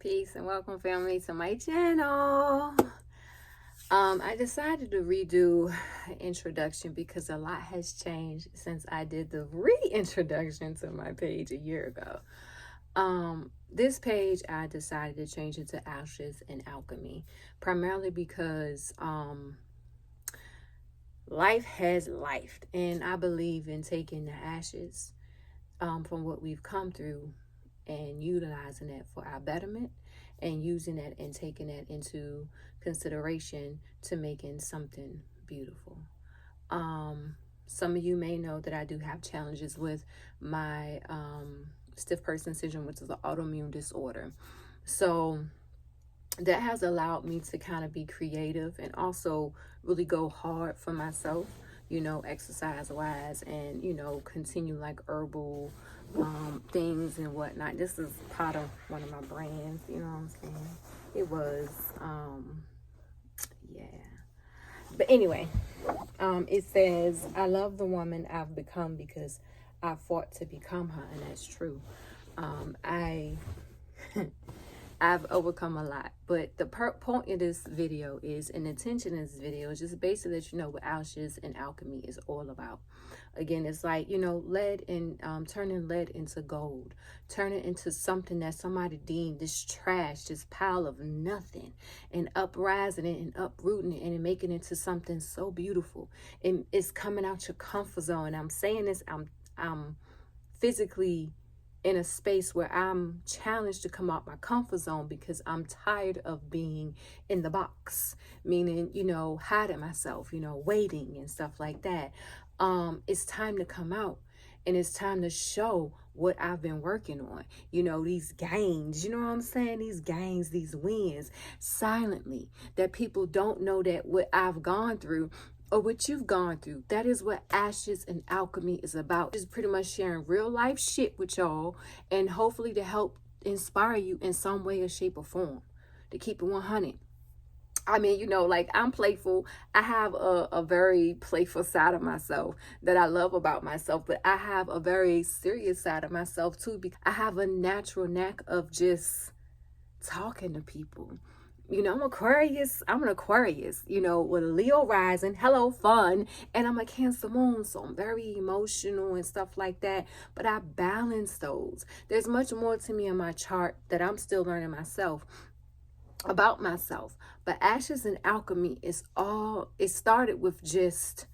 Peace and welcome, family, to my channel. I decided to redo an introduction because a lot has changed since I did the reintroduction to my page a year ago. This page I decided to change it to Ashes and Alchemy, primarily because life has life, and I believe in taking the ashes from what we've come through and utilizing that for our betterment, and using that and taking that into consideration to making something beautiful. Some of you may know that I do have challenges with my stiff person syndrome, which is an autoimmune disorder. So that has allowed me to kind of be creative and also really go hard for myself, exercise wise, and continue like herbal things and whatnot. This is part of one of my brands, you know what I'm saying? It was yeah. But anyway, it says, I love the woman I've become because I fought to become her, and that's true. I've overcome a lot, but the point of this video is, and the intention of this video is just basically that you know what Ashes and Alchemy is all about. Again, it's like, lead and turning lead into gold, turning into something that somebody deemed this trash, this pile of nothing, and uprising it and uprooting it and making it into something so beautiful. And it's coming out your comfort zone. I'm saying this, I'm physically in a space where I'm challenged to come out my comfort zone because I'm tired of being in the box, meaning, hiding myself, waiting and stuff like that. It's time to come out, and it's time to show what I've been working on. These gains, you know what I'm saying? These gains, these wins, silently, that people don't know that what I've gone through or what you've gone through. That is what Ashes and Alchemy is about. Just pretty much sharing real life shit with y'all, and hopefully to help inspire you in some way or shape or form, to keep it 100. I mean, like, I'm playful. I have a very playful side of myself that I love about myself, but I have a very serious side of myself too, because I have a natural knack of just talking to people. I'm an Aquarius, with a Leo rising, hello, fun, and I'm a Cancer moon, so I'm very emotional and stuff like that, but I balance those. There's much more to me in my chart that I'm still learning about myself, but Ashes and Alchemy it started with just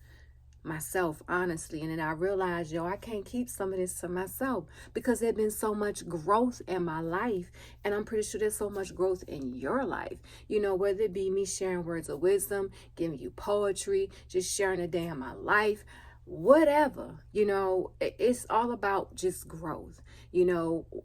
myself, honestly. And then I realized, I can't keep some of this to myself because there's been so much growth in my life, and I'm pretty sure there's so much growth in your life, whether it be me sharing words of wisdom, giving you poetry, just sharing a day in my life, whatever. It's all about just growth.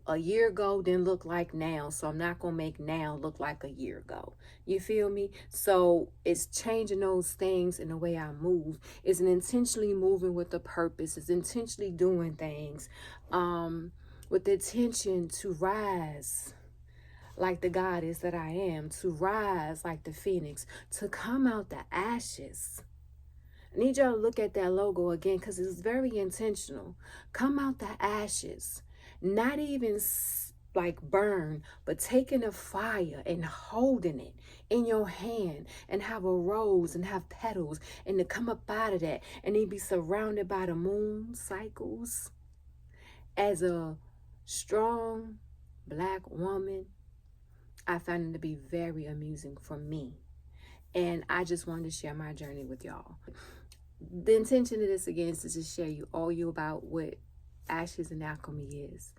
A year ago didn't look like now, so I'm not gonna make now look like a year ago. You feel me? So it's changing those things in the way I move. It's intentionally moving with a purpose. It's intentionally doing things with the intention to rise like the goddess that I am, to rise like the phoenix, to come out the ashes. I need y'all to look at that logo again because it's very intentional. Come out the ashes. Not even like burn, but taking a fire and holding it in your hand, and have a rose and have petals, and to come up out of that and then be surrounded by the moon cycles. As a strong Black woman, I found it to be very amusing for me. And I just wanted to share my journey with y'all. The intention of this, again, is to just share you about what Ashes and Alchemy is.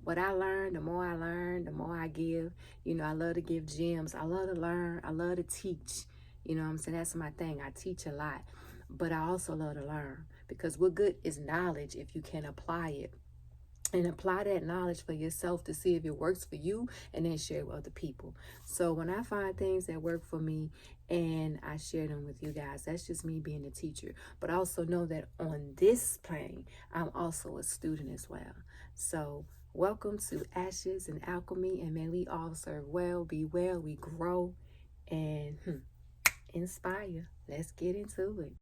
What I learned, the more I learn, the more I give. I love to give gems. I love to learn. I love to teach. What I'm saying? That's my thing. I teach a lot. But I also love to learn, because what good is knowledge if you can apply it? And apply that knowledge for yourself to see if it works for you, and then share it with other people. So when I find things that work for me and I share them with you guys, that's just me being a teacher. But also know that on this plane, I'm also a student as well. So welcome to Ashes and Alchemy, and may we all serve well, be well, we grow, and inspire. Let's get into it.